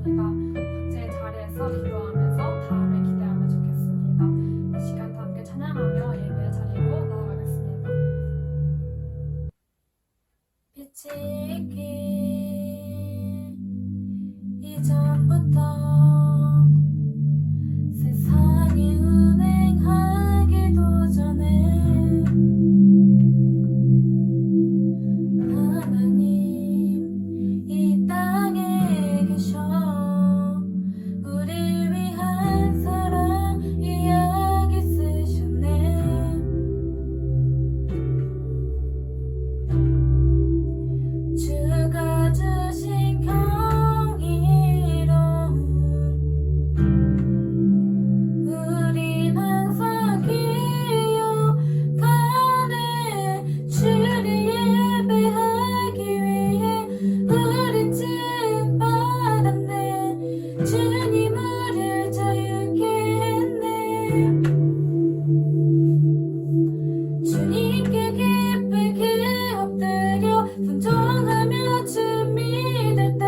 합니다. 각자의 자리에서 기도하면서 다음을 기대하면 좋겠습니다. 이 시간 다 함께 찬양하며 예배 자리로 나아가겠습니다. 빛이 있기 이전부터 세상이 운행하기도 전에 하나님 이 땅에 계셔 우리를 위한 사랑 이야기 쓰셨네. 주가 주신 경이로움 우린 항상 기억하네. 주를 예배하기 위해 우린 진 받았네. 주님 우리를 자유케 했네. 주님께 기쁘게 엎드려 순종하며 주 믿을 때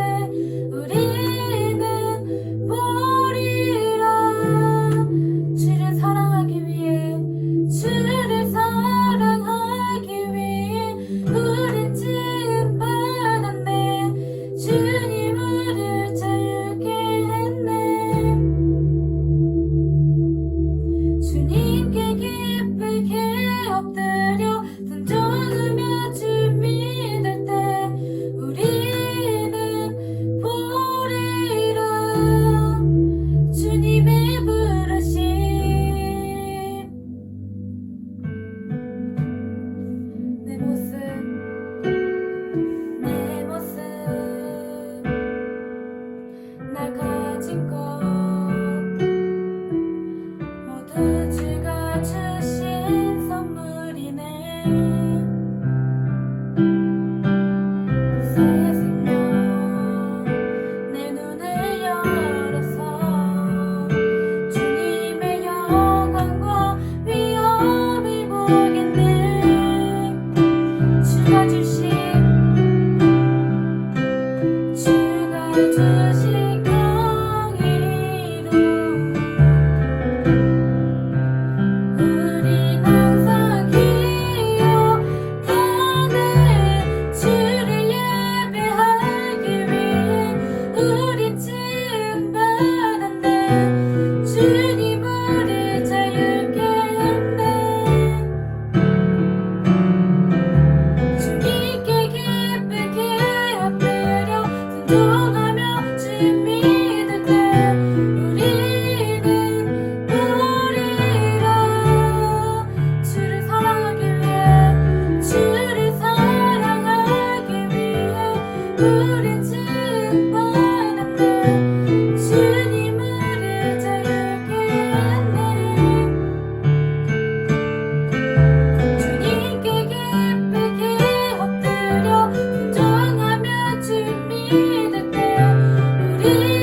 우리는 보리라. 주를 사랑하기 위해 주를 사랑하기 위해 우린 진 받았네. 주님 우리를 자유케 했네. 주님께 기쁘게 엎드려 순종하며 주 믿을 때 우리는 보리라. 주님의 부르심 내 모습 나 가진 것 모두 주가 주신 선물이네. 새 생명 내 눈을 열어서 주님의 영광과 위엄을 보겠네. 주가 주신 경이로움 우린 항상 기억하네. 주를 예배하기 위해 우린 진 받았네. 주님 우리를 자유케 했네. 주님께 기쁘게 엎드려 순종하며 주 믿을 때 우리는 보리라. 주를 사랑하기 위해 우린 진 받았네. 주님 우리를 자유케 했네. 주님께 기쁘게 엎드려 순종하며 주 믿을 때 우리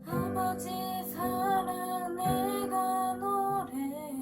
아버지 사랑 내가 노래해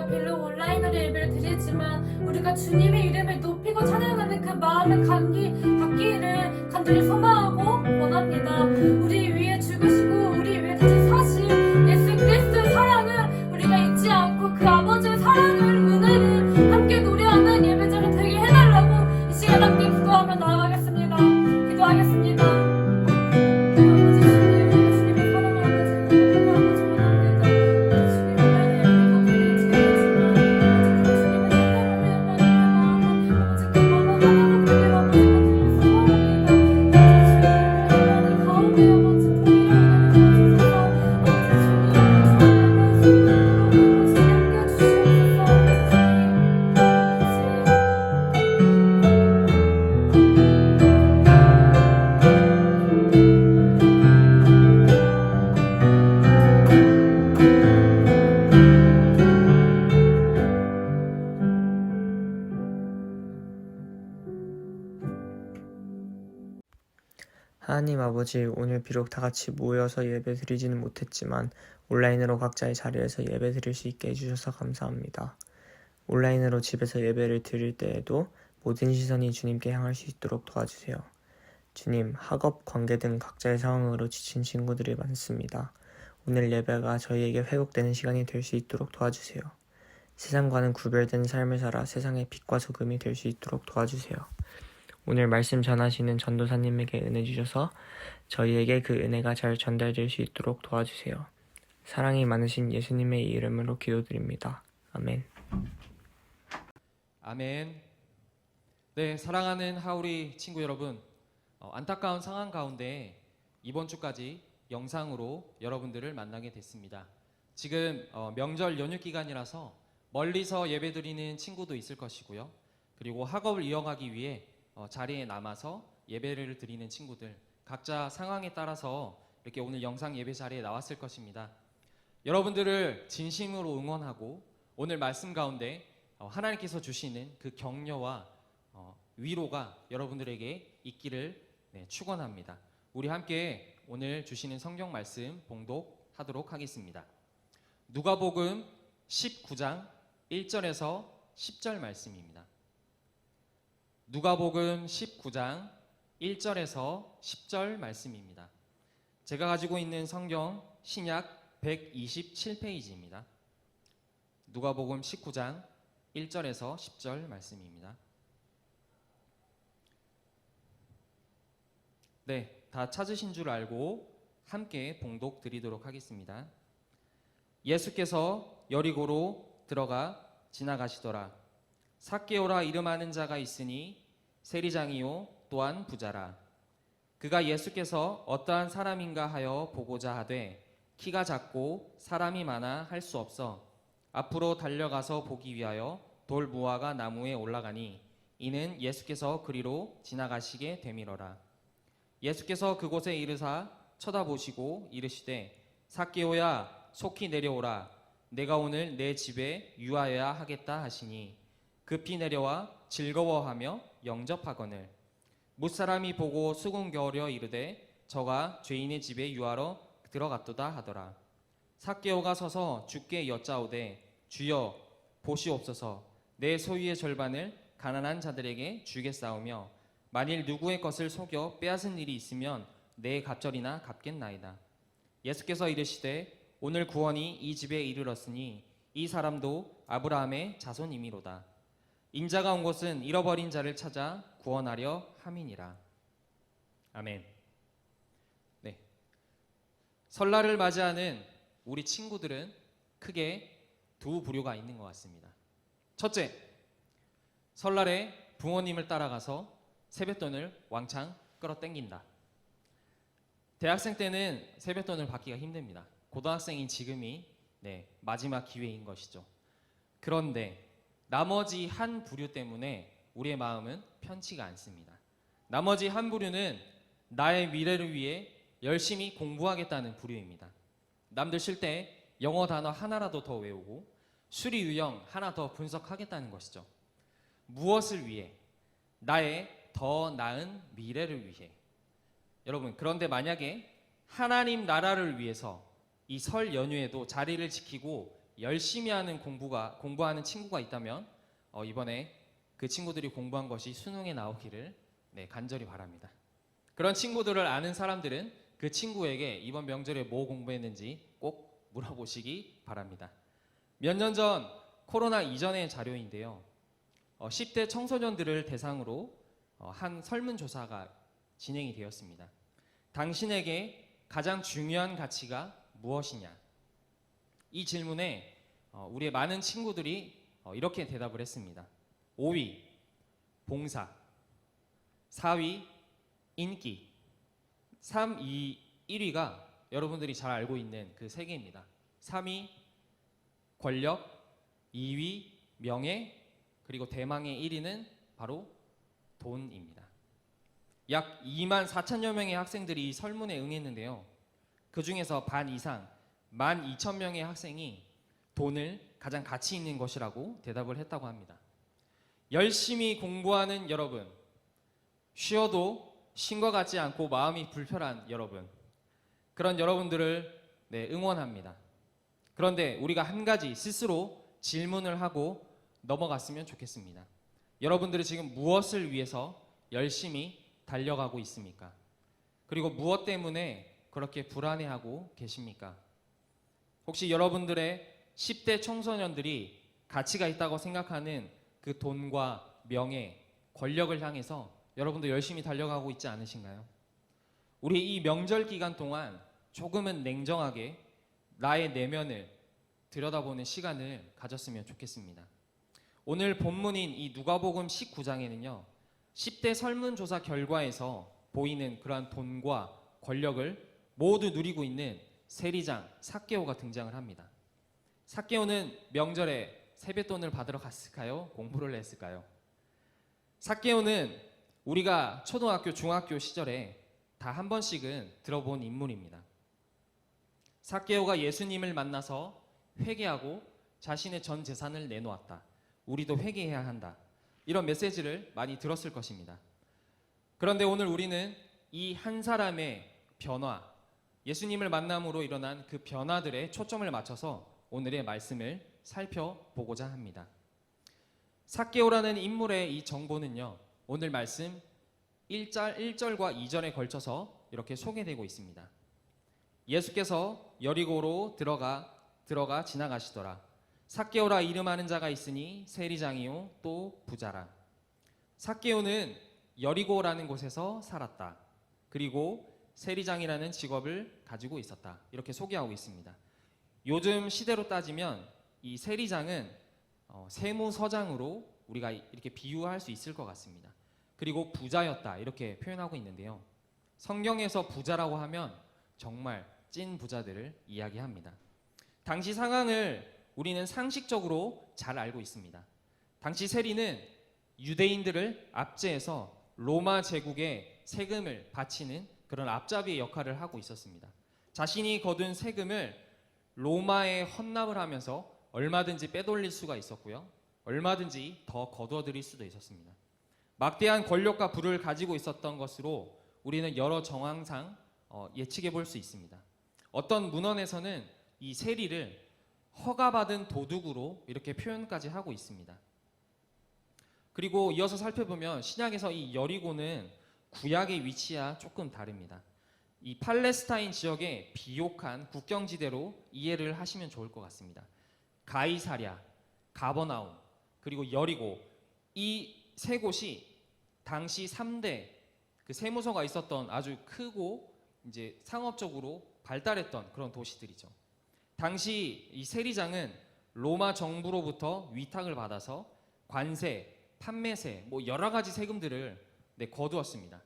우리가 비록 온라인으로 예배를 드리지만 우리가 주님의 이름을 높이고 찬양하는 그 마음을 갖기를 간절히 소망하고 원합니다. 우리 위에 죽으시고 우리 위에 다시 사신 예수 그리스도의 사랑을 우리가 잊지 않고 그 아버지의 사랑을 은혜를 함께 노래하는 예배자가 되게 해달라고 이 시간 함께 기도하며 나아가겠습니다. 기도하겠습니다. 하나님 아버지, 오늘 비록 다 같이 모여서 예배 드리지는 못했지만 온라인으로 각자의 자리에서 예배 드릴 수 있게 해주셔서 감사합니다. 온라인으로 집에서 예배를 드릴 때에도 모든 시선이 주님께 향할 수 있도록 도와주세요. 주님, 학업, 관계 등 각자의 상황으로 지친 친구들이 많습니다. 오늘 예배가 저희에게 회복되는 시간이 될 수 있도록 도와주세요. 세상과는 구별된 삶을 살아 세상의 빛과 소금이 될 수 있도록 도와주세요. 오늘 말씀 전하시는 전도사님에게 은혜 주셔서 저희에게 그 은혜가 잘 전달될 수 있도록 도와주세요. 사랑이 많으신 예수님의 이름으로 기도드립니다. 아멘. 아멘. 네, 사랑하는 하우리 친구 여러분, 안타까운 상황 가운데 이번 주까지 영상으로 여러분들을 만나게 됐습니다. 지금 명절 연휴 기간이라서 멀리서 예배드리는 친구도 있을 것이고요. 그리고 학업을 이어가기 위해 자리에 남아서 예배를 드리는 친구들, 각자 상황에 따라서 이렇게 오늘 영상 예배 자리에 나왔을 것입니다. 여러분들을 진심으로 응원하고 오늘 말씀 가운데 하나님께서 주시는 그 격려와 위로가 여러분들에게 있기를 축원합니다. 우리 함께 오늘 주시는 성경 말씀 봉독하도록 하겠습니다. 누가복음 19장 1절에서 10절 말씀입니다. 누가복음 19장 1절에서 10절 말씀입니다. 제가 가지고 있는 성경 신약 127페이지입니다. 누가복음 19장 1절에서 10절 말씀입니다. 네, 다 찾으신 줄 알고 함께 봉독 드리도록 하겠습니다. 예수께서 여리고로 들어가 지나가시더라. 삭개오라 이름하는 자가 있으니 세리장이요 또한 부자라. 그가 예수께서 어떠한 사람인가 하여 보고자 하되 키가 작고 사람이 많아 할 수 없어 앞으로 달려가서 보기 위하여 돌 무화과 나무에 올라가니 이는 예수께서 그리로 지나가시게 되밀어라. 예수께서 그곳에 이르사 쳐다보시고 이르시되 삭개오야 속히 내려오라. 내가 오늘 내 집에 유하여야 하겠다 하시니 급히 내려와 즐거워하며 영접하거늘 무사람이 보고 수군거려 이르되 저가 죄인의 집에 유하러 들어갔도다 하더라. 삭개오가 서서 주께 여짜오되 주여 보시옵소서. 내 소유의 절반을 가난한 자들에게 주겠사오며 만일 누구의 것을 속여 빼앗은 일이 있으면 내 갑절이나 갚겠나이다. 예수께서 이르시되 오늘 구원이 이 집에 이르렀으니 이 사람도 아브라함의 자손이미로다. 인자가 온 곳은 잃어버린 자를 찾아 구원하려 함이니라. 아멘. 네. 설날을 맞이하는 우리 친구들은 크게 두 부류가 있는 것 같습니다. 첫째, 설날에 부모님을 따라가서 세뱃돈을 왕창 끌어당긴다. 대학생 때는 세뱃돈을 받기가 힘듭니다. 고등학생인 지금이 마지막 기회인 것이죠. 그런데 나머지 한 부류 때문에 우리의 마음은 편치가 않습니다. 나머지 한 부류는 나의 미래를 위해 열심히 공부하겠다는 부류입니다. 남들 쉴 때 영어 단어 하나라도 더 외우고 수리 유형 하나 더 분석하겠다는 것이죠. 무엇을 위해? 나의 더 나은 미래를 위해. 여러분, 그런데 만약에 하나님 나라를 위해서 이 설 연휴에도 자리를 지키고 열심히 하는 공부하는 친구가 있다면 이번에 그 친구들이 공부한 것이 수능에 나오기를 간절히 바랍니다. 그런 친구들을 아는 사람들은 그 친구에게 이번 명절에 뭐 공부했는지 꼭 물어보시기 바랍니다. 몇 년 전 코로나 이전의 자료인데요. 10대 청소년들을 대상으로 한 설문조사가 진행이 되었습니다. 당신에게 가장 중요한 가치가 무엇이냐? 이 질문에 우리의 많은 친구들이 이렇게 대답을 했습니다. 5위 봉사, 4위 인기, 3, 2, 1위가 여러분들이 잘 알고 있는 그 세 개입니다. 3위 권력, 2위 명예, 그리고 대망의 1위는 바로 돈입니다. 약 2만 4천여 명의 학생들이 이 설문에 응했는데요. 그 중에서 반 이상 12,000명의 학생이 돈을 가장 가치 있는 것이라고 대답을 했다고 합니다. 열심히 공부하는 여러분, 쉬어도 쉰과 같지 않고 마음이 불편한 여러분, 그런 여러분들을 응원합니다. 그런데 우리가 한 가지 스스로 질문을 하고 넘어갔으면 좋겠습니다. 여러분들이 지금 무엇을 위해서 열심히 달려가고 있습니까? 그리고 무엇 때문에 그렇게 불안해하고 계십니까? 혹시 여러분들의 10대 청소년들이 가치가 있다고 생각하는 그 돈과 명예, 권력을 향해서 여러분도 열심히 달려가고 있지 않으신가요? 우리 이 명절 기간 동안 조금은 냉정하게 나의 내면을 들여다보는 시간을 가졌으면 좋겠습니다. 오늘 본문인 이 누가복음 19장에는요. 10대 설문조사 결과에서 보이는 그러한 돈과 권력을 모두 누리고 있는 세리장 삭개오가 등장을 합니다. 삭개오는 명절에 세뱃돈을 받으러 갔을까요? 공부를 했을까요? 삭개오는 우리가 초등학교, 중학교 시절에 다 한 번씩은 들어본 인물입니다. 삭개오가 예수님을 만나서 회개하고 자신의 전 재산을 내놓았다. 우리도 회개해야 한다. 이런 메시지를 많이 들었을 것입니다. 그런데 오늘 우리는 이 한 사람의 변화, 예수님을 만남으로 일어난 그 변화들에 초점을 맞춰서 오늘의 말씀을 살펴보고자 합니다. 삭개오라는 인물의 이 정보는요, 오늘 말씀 1절과 2절에 걸쳐서 이렇게 소개되고 있습니다. 예수께서 여리고로 들어가 지나가시더라. 삭개오라 이름하는 자가 있으니 세리장이요 또 부자라. 삭개오는 여리고라는 곳에서 살았다. 그리고 세리장이라는 직업을 가지고 있었다. 이렇게 소개하고 있습니다. 요즘 시대로 따지면 이 세리장은 세무서장으로 우리가 이렇게 비유할 수 있을 것 같습니다. 그리고 부자였다 이렇게 표현하고 있는데요. 성경에서 부자라고 하면 정말 찐 부자들을 이야기합니다. 당시 상황을 우리는 상식적으로 잘 알고 있습니다. 당시 세리는 유대인들을 압제해서 로마 제국에 세금을 바치는 그런 앞잡이의 역할을 하고 있었습니다. 자신이 거둔 세금을 로마에 헌납을 하면서 얼마든지 빼돌릴 수가 있었고요. 얼마든지 더 거두어들일 수도 있었습니다. 막대한 권력과 부를 가지고 있었던 것으로 우리는 여러 정황상 예측해 볼 수 있습니다. 어떤 문헌에서는 이 세리를 허가받은 도둑으로 이렇게 표현까지 하고 있습니다. 그리고 이어서 살펴보면 신약에서 이 여리고는 구약의 위치와 조금 다릅니다. 이 팔레스타인 지역의 비옥한 국경지대로 이해를 하시면 좋을 것 같습니다. 가이사랴, 가버나움, 그리고 여리고 이 세 곳이 당시 3대 그 세무서가 있었던 아주 크고 이제 상업적으로 발달했던 그런 도시들이죠. 당시 이 세리장은 로마 정부로부터 위탁을 받아서 관세, 판매세, 뭐 여러 가지 세금들을 거두었습니다.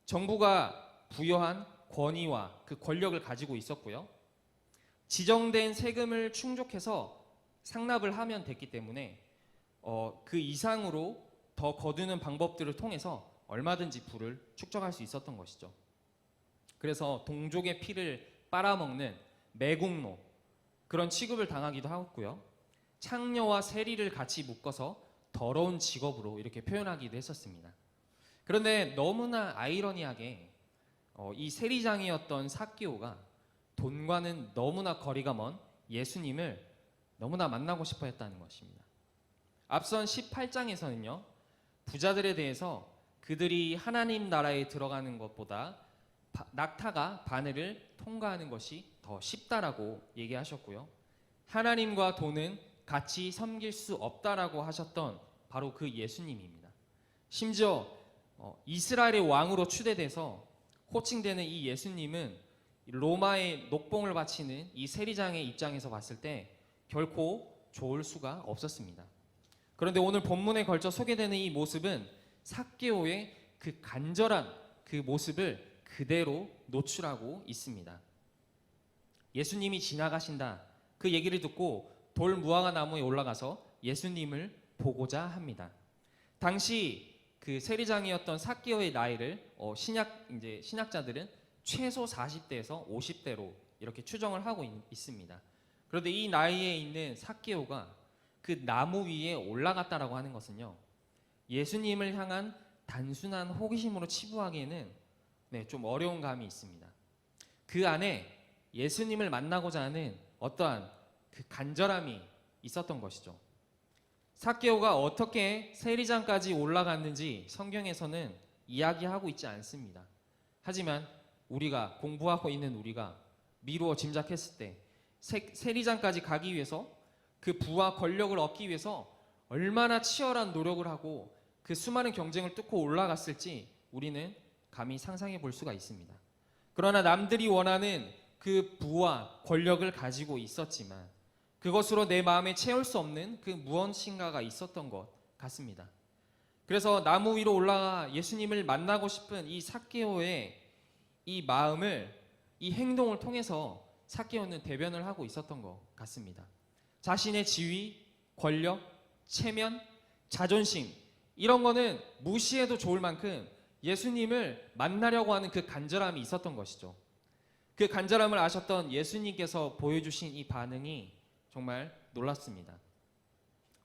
정부가 부여한 권위와 그 권력을 가지고 있었고요. 지정된 세금을 충족해서 상납을 하면 됐기 때문에 그 이상으로 더 거두는 방법들을 통해서 얼마든지 부를 축적할 수 있었던 것이죠. 그래서 동족의 피를 빨아먹는 매국노 그런 취급을 당하기도 하고요. 창녀와 세리를 같이 묶어서 더러운 직업으로 이렇게 표현하기도 했었습니다. 그런데 너무나 아이러니하게 이 세리장이었던 삭개오가 돈과는 너무나 거리가 먼 예수님을 너무나 만나고 싶어 했다는 것입니다. 앞선 18장에서는요, 부자들에 대해서 그들이 하나님 나라에 들어가는 것보다 낙타가 바늘을 통과하는 것이 더 쉽다라고 얘기하셨고요. 하나님과 돈은 같이 섬길 수 없다라고 하셨던 바로 그 예수님입니다. 심지어 이스라엘의 왕으로 추대돼서 호칭되는 이 예수님은 로마의 녹봉을 바치는 이 세리장의 입장에서 봤을 때 결코 좋을 수가 없었습니다. 그런데 오늘 본문에 걸쳐 소개되는 이 모습은 삭개오의 그 간절한 그 모습을 그대로 노출하고 있습니다. 예수님이 지나가신다, 그 얘기를 듣고 돌 무화과 나무에 올라가서 예수님을 보고자 합니다. 당시 그 세리장이었던 삭개오의 나이를 신학자들은 최소 40대에서 50대로 이렇게 추정을 하고 있습니다. 그런데 이 나이에 있는 삭개오가 그 나무 위에 올라갔다라고 하는 것은요, 예수님을 향한 단순한 호기심으로 치부하기에는 좀 어려운 감이 있습니다. 그 안에 예수님을 만나고자 하는 어떠한 그 간절함이 있었던 것이죠. 삭개오가 어떻게 세리장까지 올라갔는지 성경에서는 이야기하고 있지 않습니다. 하지만 우리가 공부하고 있는 우리가 미루어 짐작했을 때 세리장까지 가기 위해서 그 부와 권력을 얻기 위해서 얼마나 치열한 노력을 하고 그 수많은 경쟁을 뚫고 올라갔을지 우리는 감히 상상해 볼 수가 있습니다. 그러나 남들이 원하는 그 부와 권력을 가지고 있었지만 그것으로 내 마음에 채울 수 없는 그 무언신가가 있었던 것 같습니다. 그래서 나무 위로 올라가 예수님을 만나고 싶은 이 삭개오의 이 마음을, 이 행동을 통해서 삭개오는 대변을 하고 있었던 것 같습니다. 자신의 지위, 권력, 체면, 자존심, 이런 거는 무시해도 좋을 만큼 예수님을 만나려고 하는 그 간절함이 있었던 것이죠. 그 간절함을 아셨던 예수님께서 보여주신 이 반응이 정말 놀랐습니다.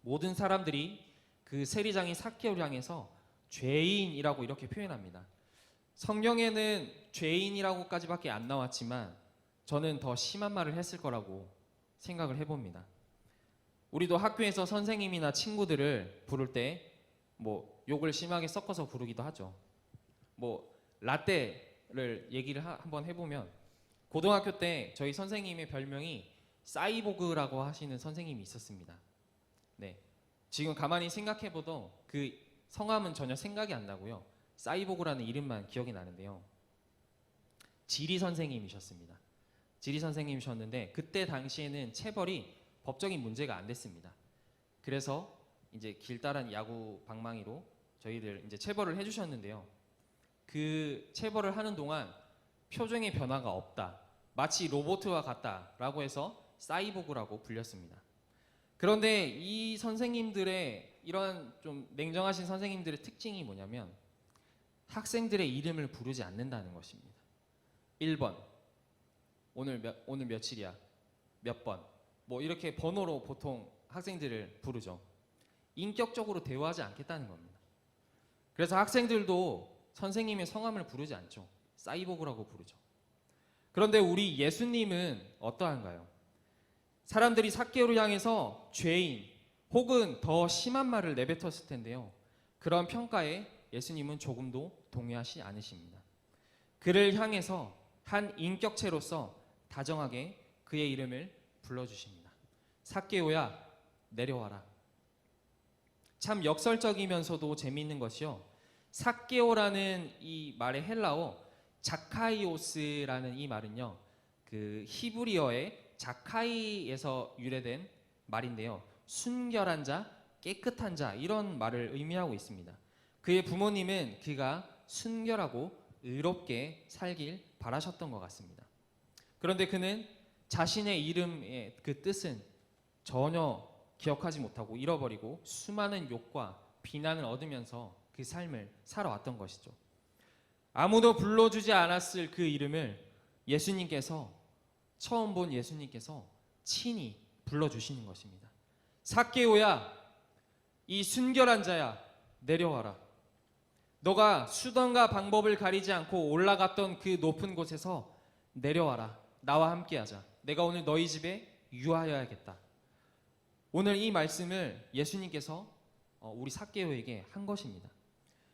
모든 사람들이 그 세리장인 삭개오를 향해서 죄인이라고 이렇게 표현합니다. 성경에는 죄인이라고까지밖에 안 나왔지만 저는 더 심한 말을 했을 거라고 생각을 해봅니다. 우리도 학교에서 선생님이나 친구들을 부를 때 욕을 심하게 섞어서 부르기도 하죠. 라떼를 얘기를 한번 해보면 고등학교 때 저희 선생님의 별명이 사이보그라고 하시는 선생님이 있었습니다. 네, 지금 가만히 생각해봐도 그 성함은 전혀 생각이 안 나고요. 사이보그라는 이름만 기억이 나는데요. 지리 선생님이셨습니다. 지리 선생님이셨는데 그때 당시에는 체벌이 법적인 문제가 안 됐습니다. 그래서 이제 길다란 야구 방망이로 저희들 이제 체벌을 해주셨는데요. 그 체벌을 하는 동안 표정의 변화가 없다, 마치 로봇과 같다라고 해서 사이보그라고 불렸습니다. 그런데 이 선생님들의 이런 좀 냉정하신 선생님들의 특징이 뭐냐면 학생들의 이름을 부르지 않는다는 것입니다. 1번, 오늘 며칠이야, 몇 번, 이렇게 번호로 보통 학생들을 부르죠. 인격적으로 대화하지 않겠다는 겁니다. 그래서 학생들도 선생님의 성함을 부르지 않죠. 사이보그라고 부르죠. 그런데 우리 예수님은 어떠한가요? 사람들이 삭개오를 향해서 죄인 혹은 더 심한 말을 내뱉었을 텐데요. 그런 평가에 예수님은 조금도 동의하지 않으십니다. 그를 향해서 한 인격체로서 다정하게 그의 이름을 불러주십니다. 삭개오야, 내려와라. 참 역설적이면서도 재미있는 것이요, 삭개오라는 이 말의 헬라어 자카이오스라는 이 말은요, 그 히브리어의 자카이에서 유래된 말인데요, 순결한 자, 깨끗한 자, 이런 말을 의미하고 있습니다. 그의 부모님은 그가 순결하고 의롭게 살길 바라셨던 것 같습니다. 그런데 그는 자신의 이름의 그 뜻은 전혀 기억하지 못하고 잃어버리고 수많은 욕과 비난을 얻으면서 그 삶을 살아왔던 것이죠. 아무도 불러주지 않았을 그 이름을 예수님께서, 처음 본 예수님께서 친히 불러주시는 것입니다. 삭개오야, 이 순결한 자야, 내려와라. 너가 수단과 방법을 가리지 않고 올라갔던 그 높은 곳에서 내려와라. 나와 함께하자. 내가 오늘 너희 집에 유하여야겠다. 오늘 이 말씀을 예수님께서 우리 삭개오에게 한 것입니다.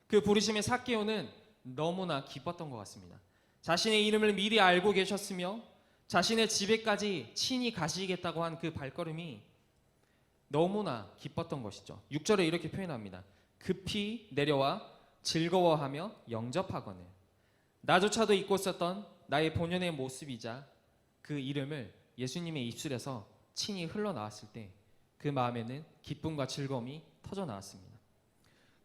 그 부르심의 삭개오는 너무나 기뻤던 것 같습니다. 자신의 이름을 미리 알고 계셨으며 자신의 집에까지 친히 가시겠다고 한 그 발걸음이 너무나 기뻤던 것이죠. 6절에 이렇게 표현합니다. 급히 내려와 즐거워하며 영접하거늘. 나조차도 잊고 있었던 나의 본연의 모습이자 그 이름을 예수님의 입술에서 친히 흘러나왔을 때 그 마음에는 기쁨과 즐거움이 터져 나왔습니다.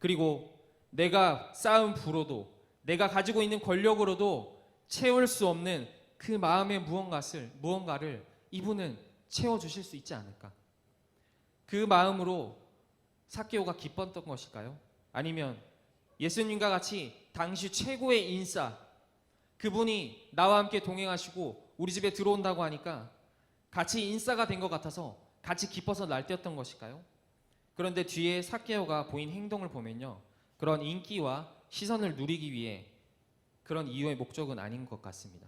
그리고 내가 쌓은 부로도 내가 가지고 있는 권력으로도 채울 수 없는 그 마음의 무언가를 이분은 채워주실 수 있지 않을까? 그 마음으로 삭개오가 기뻤던 것일까요? 아니면 예수님과 같이 당시 최고의 인싸, 그분이 나와 함께 동행하시고 우리 집에 들어온다고 하니까 같이 인싸가 된 것 같아서 같이 기뻐서 날뛰었던 것일까요? 그런데 뒤에 삭개오가 보인 행동을 보면요, 그런 인기와 시선을 누리기 위해 그런 이유의 목적은 아닌 것 같습니다.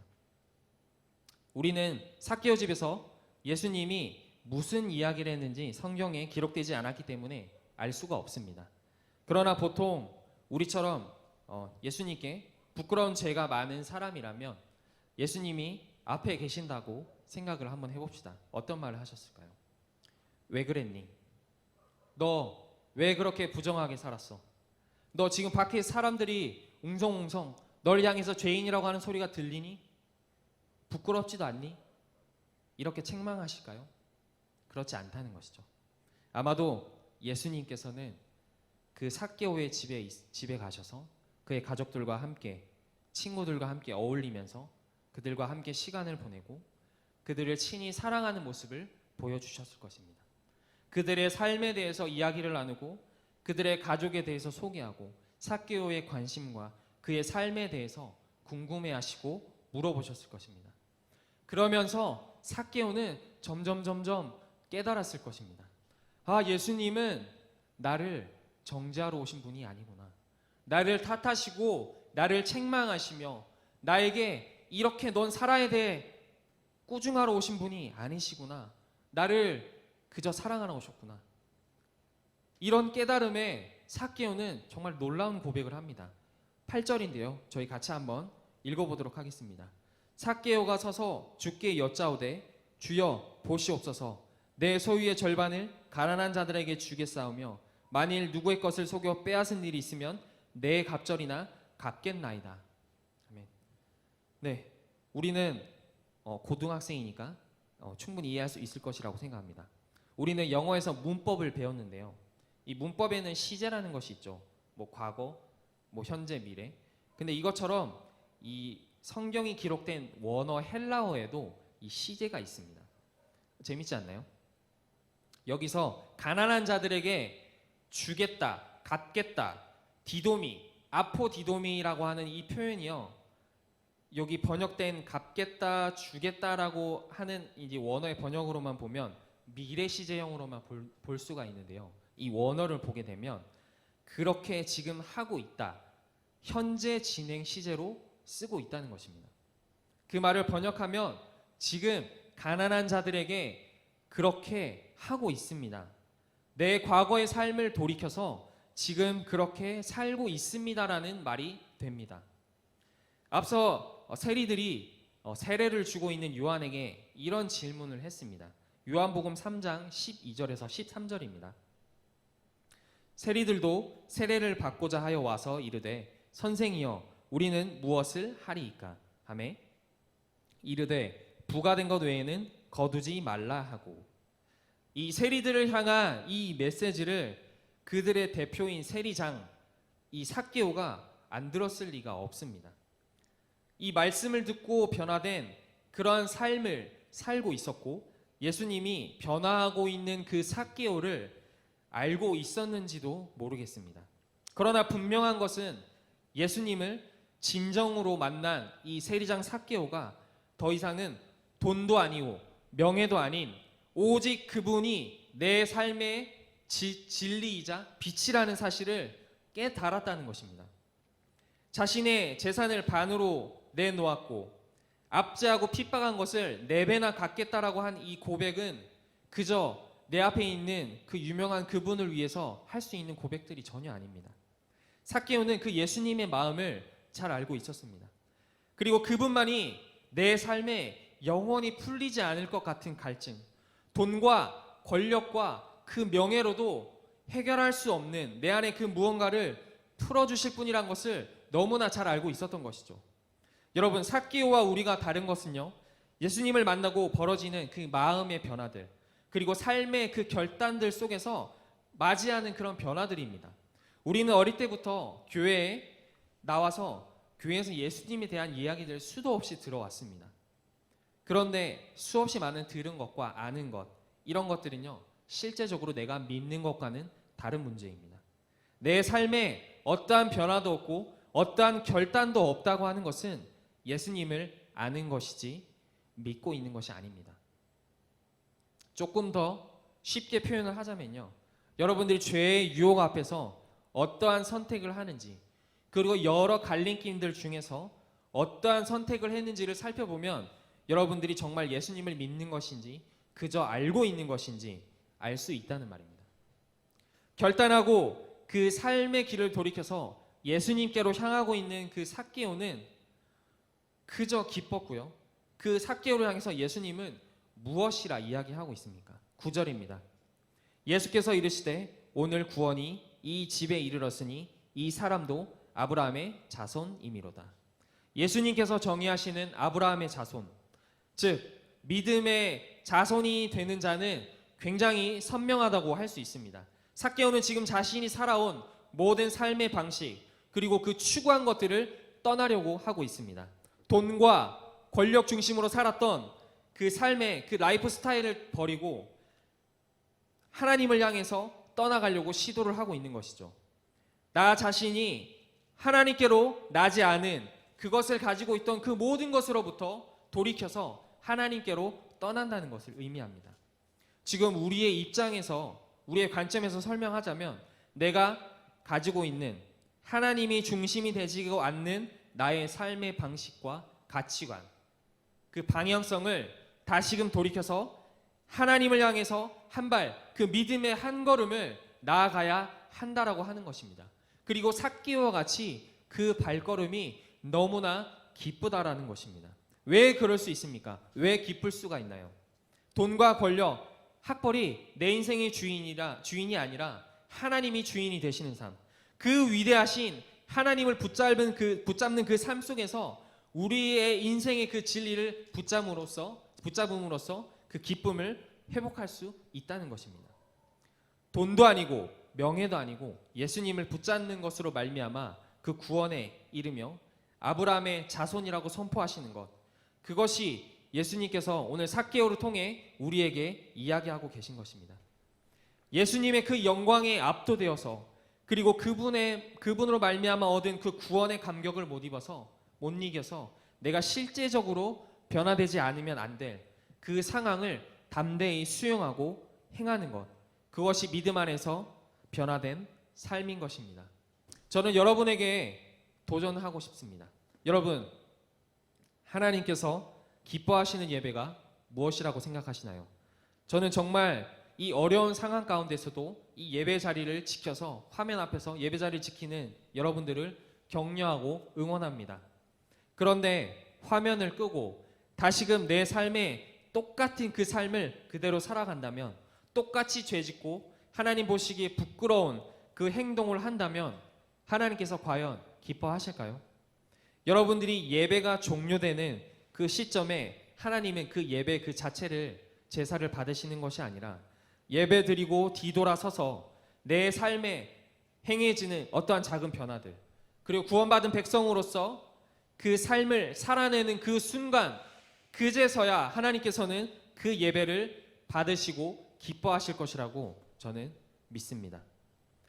우리는 삭개오 집에서 예수님이 무슨 이야기를 했는지 성경에 기록되지 않았기 때문에 알 수가 없습니다. 그러나 보통 우리처럼 예수님께 부끄러운 죄가 많은 사람이라면 예수님이 앞에 계신다고 생각을 한번 해봅시다. 어떤 말을 하셨을까요? 왜 그랬니? 너 왜 그렇게 부정하게 살았어? 너 지금 밖에 사람들이 웅성웅성 널 향해서 죄인이라고 하는 소리가 들리니? 부끄럽지도 않니? 이렇게 책망하실까요? 그렇지 않다는 것이죠. 아마도 예수님께서는 그 삭개오의 집에 가셔서 그의 가족들과 함께, 친구들과 함께 어울리면서 그들과 함께 시간을 보내고 그들을 친히 사랑하는 모습을 보여주셨을 것입니다. 그들의 삶에 대해서 이야기를 나누고 그들의 가족에 대해서 소개하고 삭개오의 관심과 그의 삶에 대해서 궁금해하시고 물어보셨을 것입니다. 그러면서 삭개오는 점점 깨달았을 것입니다. 아, 예수님은 나를 정죄하러 오신 분이 아니구나. 나를 탓하시고 나를 책망하시며 나에게 이렇게 넌 살아야 돼 꾸중하러 오신 분이 아니시구나. 나를 그저 사랑하러 오셨구나. 이런 깨달음에 삭개오는 정말 놀라운 고백을 합니다. 8절인데요. 저희 같이 한번 읽어보도록 하겠습니다. 삭개오가 서서 주께 여짜오되 주여 보시옵소서, 내 소유의 절반을 가난한 자들에게 주겠사오며 만일 누구의 것을 속여 빼앗은 일이 있으면 내 갑절이나 갚겠나이다. 아멘. 네, 우리는 고등학생이니까 충분히 이해할 수 있을 것이라고 생각합니다. 우리는 영어에서 문법을 배웠는데요. 이 문법에는 시제라는 것이 있죠. 뭐 과거, 뭐 현재, 미래. 근데 이것처럼 이 성경이 기록된 원어 헬라어에도 이 시제가 있습니다. 재밌지 않나요? 여기서 가난한 자들에게 주겠다, 갚겠다, 디도미, 아포디도미라고 하는 이 표현이요. 여기 번역된 갚겠다, 주겠다라고 하는 이제 원어의 번역으로만 보면 미래 시제형으로만 볼 수가 있는데요. 이 원어를 보게 되면 그렇게 지금 하고 있다, 현재 진행 시제로 쓰고 있다는 것입니다. 그 말을 번역하면 지금 가난한 자들에게 그렇게 하고 있습니다. 내 과거의 삶을 돌이켜서 지금 그렇게 살고 있습니다라는 말이 됩니다. 앞서 세리들이 세례를 주고 있는 요한에게 이런 질문을 했습니다. 요한복음 3장 12절에서 13절입니다. 세리들도 세례를 받고자 하여 와서 이르되 선생이여 우리는 무엇을 하리이까 하매 이르되 부가된 것 외에는 거두지 말라 하고, 이 세리들을 향한 이 메시지를 그들의 대표인 세리장 이 삭개오가 안 들었을 리가 없습니다. 이 말씀을 듣고 변화된 그러한 삶을 살고 있었고 예수님이 변화하고 있는 그 삭개오를 알고 있었는지도 모르겠습니다. 그러나 분명한 것은 예수님을 진정으로 만난 이 세리장 삭개오가 더 이상은 돈도 아니고 명예도 아닌 오직 그분이 내 삶의 진리이자 빛이라는 사실을 깨달았다는 것입니다. 자신의 재산을 반으로 내놓았고 압제하고 핍박한 것을 4배나 갚겠다라고 한 이 고백은 그저 내 앞에 있는 그 유명한 그분을 위해서 할 수 있는 고백들이 전혀 아닙니다. 삭개오는 그 예수님의 마음을 잘 알고 있었습니다. 그리고 그분만이 내 삶에 영원히 풀리지 않을 것 같은 갈증, 돈과 권력과 그 명예로도 해결할 수 없는 내 안에 그 무언가를 풀어주실 분이란 것을 너무나 잘 알고 있었던 것이죠. 여러분, 삭개오와 우리가 다른 것은요, 예수님을 만나고 벌어지는 그 마음의 변화들, 그리고 삶의 그 결단들 속에서 맞이하는 그런 변화들입니다. 우리는 어릴 때부터 교회에 나와서 교회에서 예수님에 대한 이야기들 수도 없이 들어왔습니다. 그런데 수없이 많은 들은 것과 아는 것, 이런 것들은요, 실제적으로 내가 믿는 것과는 다른 문제입니다. 내 삶에 어떠한 변화도 없고 어떠한 결단도 없다고 하는 것은 예수님을 아는 것이지 믿고 있는 것이 아닙니다. 조금 더 쉽게 표현을 하자면요, 여러분들이 죄의 유혹 앞에서 어떠한 선택을 하는지, 그리고 여러 갈림길들 중에서 어떠한 선택을 했는지를 살펴보면 여러분들이 정말 예수님을 믿는 것인지 그저 알고 있는 것인지 알 수 있다는 말입니다. 결단하고 그 삶의 길을 돌이켜서 예수님께로 향하고 있는 그 삭개오는 그저 기뻤고요, 그 삭개오를 향해서 예수님은 무엇이라 이야기하고 있습니까? 9절입니다. 예수께서 이르시되 오늘 구원이 이 집에 이르렀으니 이 사람도 아브라함의 자손이미로다. 예수님께서 정의하시는 아브라함의 자손, 즉 믿음의 자손이 되는 자는 굉장히 선명하다고 할 수 있습니다. 삭개오는 지금 자신이 살아온 모든 삶의 방식, 그리고 그 추구한 것들을 떠나려고 하고 있습니다. 돈과 권력 중심으로 살았던 그 삶의 그 라이프 스타일을 버리고 하나님을 향해서 떠나가려고 시도를 하고 있는 것이죠. 나 자신이 하나님께로 나지 않은 그것을 가지고 있던 그 모든 것으로부터 돌이켜서 하나님께로 떠난다는 것을 의미합니다. 지금 우리의 입장에서, 우리의 관점에서 설명하자면 내가 가지고 있는 하나님이 중심이 되지 않는 나의 삶의 방식과 가치관, 그 방향성을 다시금 돌이켜서 하나님을 향해서 한 발, 그 믿음의 한 걸음을 나아가야 한다라고 하는 것입니다. 그리고 삭개오와 같이 그 발걸음이 너무나 기쁘다라는 것입니다. 왜 그럴 수 있습니까? 왜 기쁠 수가 있나요? 돈과 권력, 학벌이 내 인생의 주인이 아니라 하나님이 주인이 되시는 삶, 그 위대하신 하나님을 붙잡는 그 삶 속에서 우리의 인생의 그 진리를 붙잡음으로써 그 기쁨을 회복할 수 있다는 것입니다. 돈도 아니고 명예도 아니고 예수님을 붙잡는 것으로 말미암아 그 구원에 이르며 아브라함의 자손이라고 선포하시는 것, 그것이 예수님께서 오늘 삭개오를 통해 우리에게 이야기하고 계신 것입니다. 예수님의 그 영광에 압도되어서, 그리고 그분으로 말미암아 얻은 그 구원의 감격을 못 이겨서 내가 실제적으로 변화되지 않으면 안 될 그 상황을 담대히 수용하고 행하는 것, 그것이 믿음 안에서 변화된 삶인 것입니다. 저는 여러분에게 도전하고 싶습니다. 여러분, 하나님께서 기뻐하시는 예배가 무엇이라고 생각하시나요? 저는 정말 이 어려운 상황 가운데서도 이 예배 자리를 지켜서, 화면 앞에서 예배 자리를 지키는 여러분들을 격려하고 응원합니다. 그런데 화면을 끄고 다시금 내 삶에 똑같은 그 삶을 그대로 살아간다면, 똑같이 죄짓고 하나님 보시기에 부끄러운 그 행동을 한다면 하나님께서 과연 기뻐하실까요? 여러분들이 예배가 종료되는 그 시점에 하나님은 그 예배 그 자체를 제사를 받으시는 것이 아니라 예배 드리고 뒤돌아서서 내 삶에 행해지는 어떠한 작은 변화들, 그리고 구원받은 백성으로서 그 삶을 살아내는 그 순간, 그제서야 하나님께서는 그 예배를 받으시고 기뻐하실 것이라고 저는 믿습니다.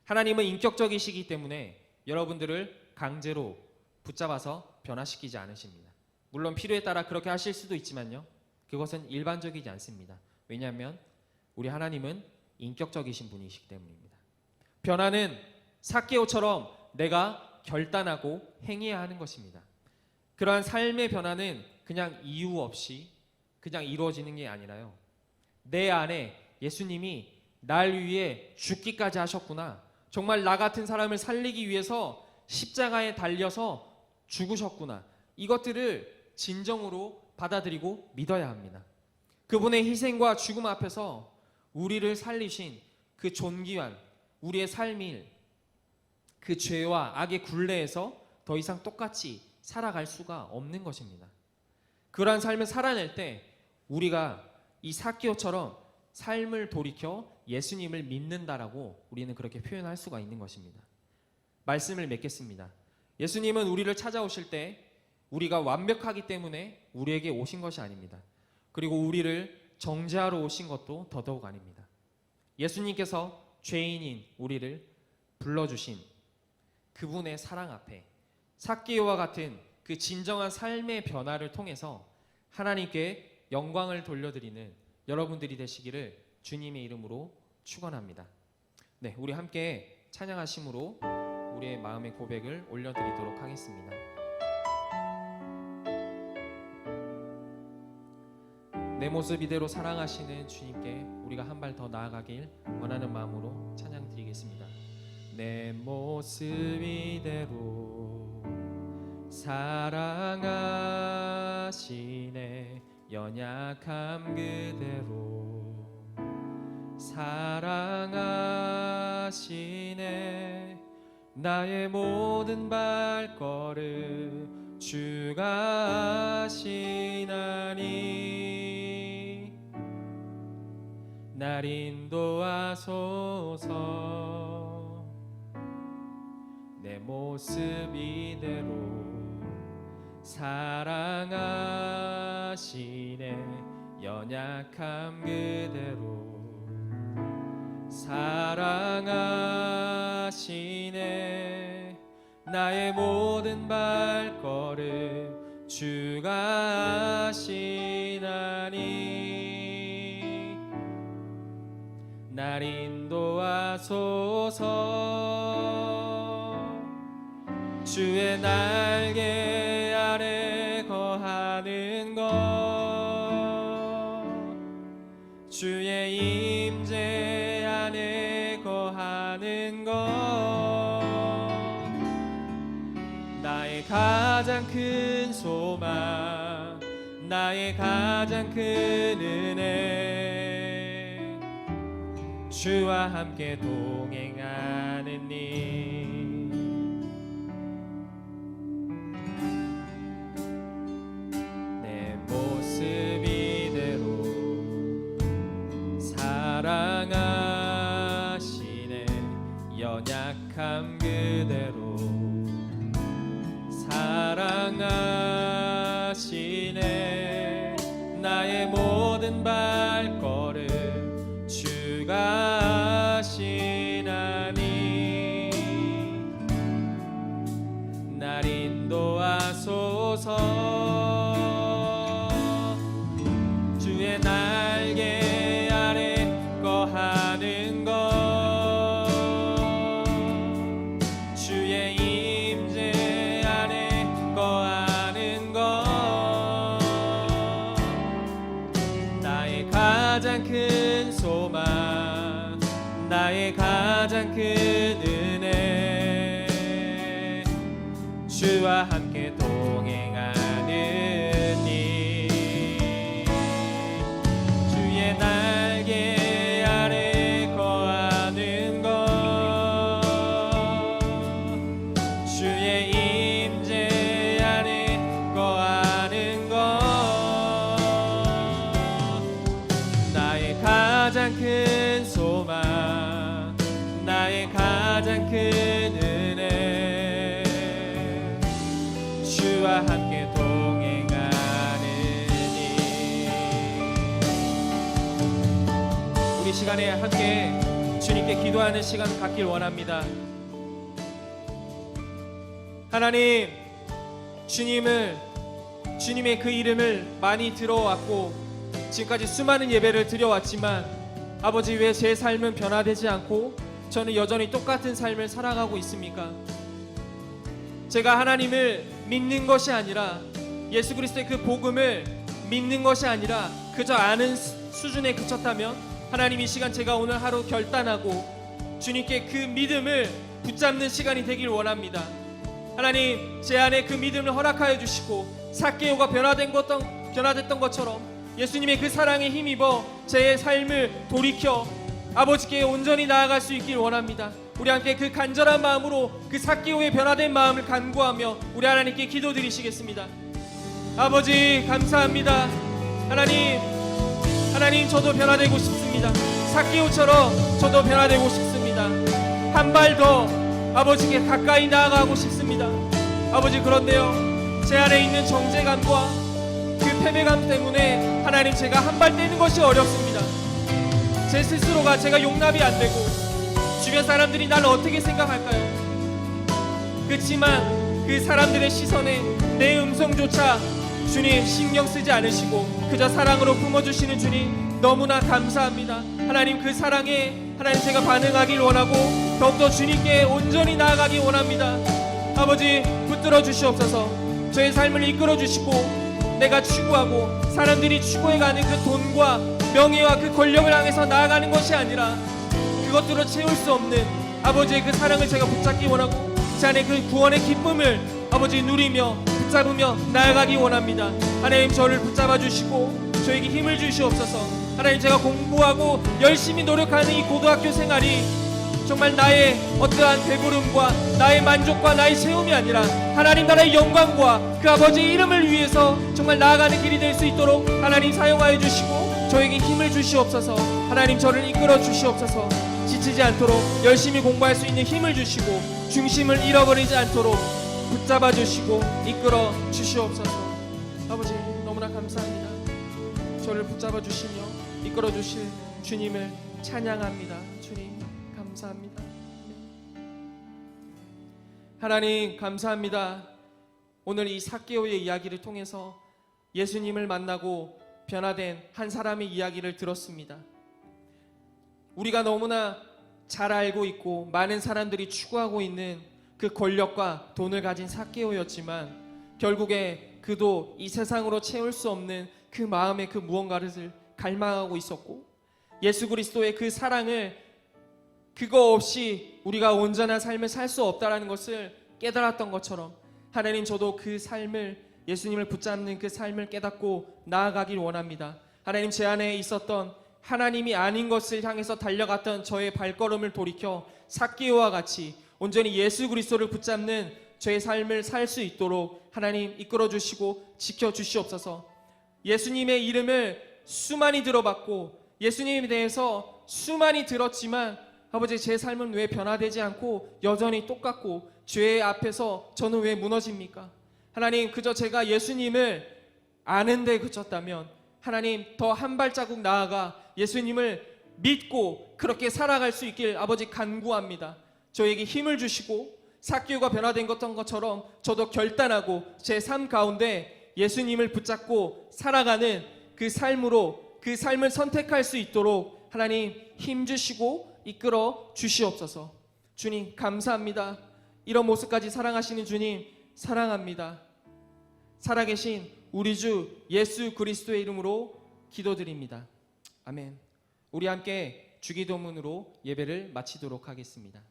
하나님은 인격적이시기 때문에 여러분들을 강제로 붙잡아서 변화시키지 않으십니다. 물론 필요에 따라 그렇게 하실 수도 있지만요, 그것은 일반적이지 않습니다. 왜냐하면 우리 하나님은 인격적이신 분이시기 때문입니다. 변화는 삭개오처럼 내가 결단하고 행해야 하는 것입니다. 그러한 삶의 변화는 그냥 이유 없이 그냥 이루어지는 게 아니라요, 내 안에 예수님이 날 위해 죽기까지 하셨구나. 정말 나 같은 사람을 살리기 위해서 십자가에 달려서 죽으셨구나. 이것들을 진정으로 받아들이고 믿어야 합니다. 그분의 희생과 죽음 앞에서 우리를 살리신 그 존귀한 우리의 삶일 그 죄와 악의 굴레에서 더 이상 똑같이 살아갈 수가 없는 것입니다. 그러한 삶을 살아낼 때 우리가 이 삭개오처럼 삶을 돌이켜 예수님을 믿는다라고 우리는 그렇게 표현할 수가 있는 것입니다. 말씀을 맺겠습니다. 예수님은 우리를 찾아오실 때 우리가 완벽하기 때문에 우리에게 오신 것이 아닙니다. 그리고 우리를 정죄하러 오신 것도 더더욱 아닙니다. 예수님께서 죄인인 우리를 불러주신 그분의 사랑 앞에 삭개오와 같은 그 진정한 삶의 변화를 통해서 하나님께 영광을 돌려드리는 여러분들이 되시기를 주님의 이름으로 축원합니다. 네, 우리 함께 찬양하심으로 우리의 마음의 고백을 올려드리도록 하겠습니다. 내 모습 이대로 사랑하시는 주님께 우리가 한 발 더 나아가길 원하는 마음으로 찬양 드리겠습니다. 내 모습 이대로 사랑하시네 연약함 그대로 사랑하시네 나의 모든 발걸음 주가 하시나니 날 인도하소서 내 모습 이대로 사랑하시네 연약함 그대로 사랑하시네 나의 모든 발걸음 주가 하시나니 날 인도하소서 주의 날개 아래 거하는 것 주의 임재 안에 거하는 것 나의 가장 큰 소망 나의 가장 큰 은혜 주와 함께 동행하는 일 내 모습 이대로 사랑하시네 연약함 그대로 사랑하시네 나의 모든 발걸음 주가 하시나니 날 인도하소서 주의 날개 아래 거하는 것 주의 임재 안에 거하는 것 나의 가장 큰 소망 나의 가장 큰 은혜 주와 함께 동행하는 일 주의 날개 아래 거하는 것 주의 임재 안에 거하는 것 나의 가장 큰 소망 나의 가장 큰 은혜 주와 함께 동행하는 일 우리 시간에 함께 주님께 기도하는 시간 갖길 원합니다. 하나님 주님의 그 이름을 많이 들어왔고 지금까지 수많은 예배를 드려왔지만 아버지 왜 제 삶은 변화되지 않고 저는 여전히 똑같은 삶을 살아가고 있습니까? 제가 하나님을 믿는 것이 아니라 예수 그리스도의 그 복음을 믿는 것이 아니라 그저 아는 수준에 그쳤다면 하나님 이 시간 제가 오늘 하루 결단하고 주님께 그 믿음을 붙잡는 시간이 되길 원합니다. 하나님 제 안에 그 믿음을 허락하여 주시고 삭개오가 변화됐던 것처럼 예수님의 그 사랑에 힘입어 제 삶을 돌이켜 아버지께 온전히 나아갈 수 있길 원합니다. 우리 함께 그 간절한 마음으로 그 삭개오의 변화된 마음을 간구하며 우리 하나님께 기도드리시겠습니다. 아버지 감사합니다. 하나님 저도 변화되고 싶습니다. 삭개오처럼 저도 변화되고 싶습니다. 한 발 더 아버지께 가까이 나아가고 싶습니다. 아버지 그런데요 제 안에 있는 정죄감과 그 패배감 때문에 하나님 제가 한 발 떼는 것이 어렵습니다. 제 스스로가 제가 용납이 안 되고 주변 사람들이 나를 어떻게 생각할까요? 그렇지만 그 사람들의 시선에 내 음성조차 주님 신경 쓰지 않으시고 그저 사랑으로 품어주시는 주님 너무나 감사합니다. 하나님 그 사랑에 하나님 제가 반응하길 원하고 더욱더 주님께 온전히 나아가기 원합니다. 아버지 붙들어 주시옵소서. 저의 삶을 이끌어 주시고 내가 추구하고 사람들이 추구해가는 그 돈과 명예와 그 권력을 향해서 나아가는 것이 아니라 그것들로 채울 수 없는 아버지의 그 사랑을 제가 붙잡기 원하고 제 안에 그 구원의 기쁨을 아버지 누리며 붙잡으며 나아가기 원합니다. 하나님 저를 붙잡아 주시고 저에게 힘을 주시옵소서. 하나님 제가 공부하고 열심히 노력하는 이 고등학교 생활이 정말 나의 어떠한 배부름과 나의 만족과 나의 세움이 아니라 하나님 나라의 영광과 그 아버지의 이름을 위해서 정말 나아가는 길이 될 수 있도록 하나님 사용하여 주시고 저에게 힘을 주시옵소서. 하나님 저를 이끌어 주시옵소서. 지치지 않도록 열심히 공부할 수 있는 힘을 주시고 중심을 잃어버리지 않도록 붙잡아 주시고 이끌어 주시옵소서. 아버지 너무나 감사합니다. 저를 붙잡아 주시며 이끌어 주실 주님을 찬양합니다. 주님 감사합니다. 하나님 감사합니다. 오늘 이 삭개오의 이야기를 통해서 예수님을 만나고 변화된 한 사람의 이야기를 들었습니다. 우리가 너무나 잘 알고 있고 많은 사람들이 추구하고 있는 그 권력과 돈을 가진 삭개오였지만 결국에 그도 이 세상으로 채울 수 없는 그 마음의 그 무언가를 갈망하고 있었고 예수 그리스도의 그 사랑을 그거 없이 우리가 온전한 삶을 살 수 없다라는 것을 깨달았던 것처럼 하나님 저도 그 삶을 예수님을 붙잡는 그 삶을 깨닫고 나아가길 원합니다. 하나님 제 안에 있었던 하나님이 아닌 것을 향해서 달려갔던 저의 발걸음을 돌이켜 삭개오와 같이 온전히 예수 그리스도를 붙잡는 저의 삶을 살 수 있도록 하나님 이끌어 주시고 지켜 주시옵소서. 예수님의 이름을 수많이 들어봤고 예수님에 대해서 수많이 들었지만 아버지 제 삶은 왜 변화되지 않고 여전히 똑같고 죄의 앞에서 저는 왜 무너집니까? 하나님 그저 제가 예수님을 아는데 그쳤다면 하나님 더 한 발자국 나아가 예수님을 믿고 그렇게 살아갈 수 있길 아버지 간구합니다. 저에게 힘을 주시고 삭개오가 변화된 것처럼 저도 결단하고 제 삶 가운데 예수님을 붙잡고 살아가는 그 삶으로 그 삶을 선택할 수 있도록 하나님 힘 주시고 이끌어 주시옵소서. 주님 감사합니다. 이런 모습까지 사랑하시는 주님 사랑합니다. 살아계신 우리 주 예수 그리스도의 이름으로 기도드립니다. 아멘. 우리 함께 주기도문으로 예배를 마치도록 하겠습니다.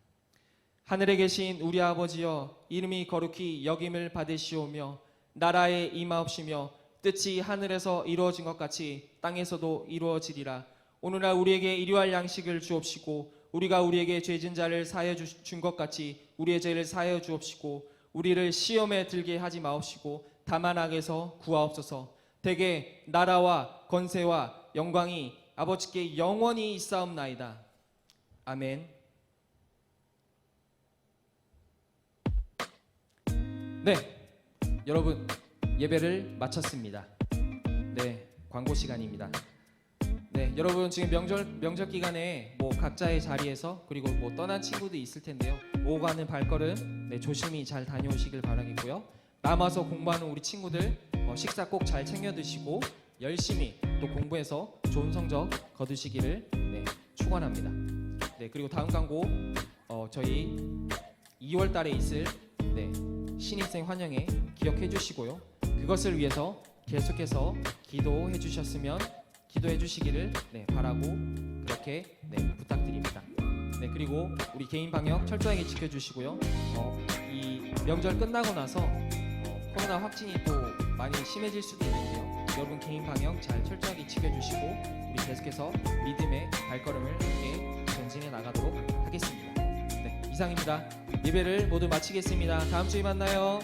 하늘에 계신 우리 아버지여 이름이 거룩히 여김을 받으시오며 나라에 임하옵시며 뜻이 하늘에서 이루어진 것 같이 땅에서도 이루어지리라. 오늘날 우리에게 일용할 양식을 주옵시고 우리가 우리에게 죄진 자를 사하여 준 것 같이 우리의 죄를 사하여 주옵시고 우리를 시험에 들게 하지 마옵시고 다만 악에서 구하옵소서. 대개 나라와 권세와 영광이 아버지께 영원히 있사옵나이다. 아멘. 네, 여러분 예배를 마쳤습니다. 네, 광고 시간입니다. 네, 여러분 지금 명절 기간에 뭐 각자의 자리에서 그리고 뭐 떠난 친구도 있을 텐데요. 오고 가는 발걸음 조심히 잘 다녀오시길 바라겠고요. 남아서 공부하는 우리 친구들 식사 꼭 잘 챙겨 드시고 열심히 또 공부해서 좋은 성적 거두시기를 축원합니다. 네, 그리고 다음 광고 저희 2월 달에 있을 신입생 환영회 기억해 주시고요. 그것을 위해서 계속해서 기도해 주셨으면 기도해 주시기를 바라고 그렇게 부탁드립니다. 그리고 우리 개인 방역 철저하게 지켜주시고요. 이 명절 끝나고 나서 코로나 확진이 또 많이 심해질 수도 있는데요. 여러분 개인 방역 잘 철저하게 지켜주시고 우리 계속해서 믿음의 발걸음을 함께 전진해 나가도록 하겠습니다. 이상입니다. 예배를 모두 마치겠습니다. 다음 주에 만나요.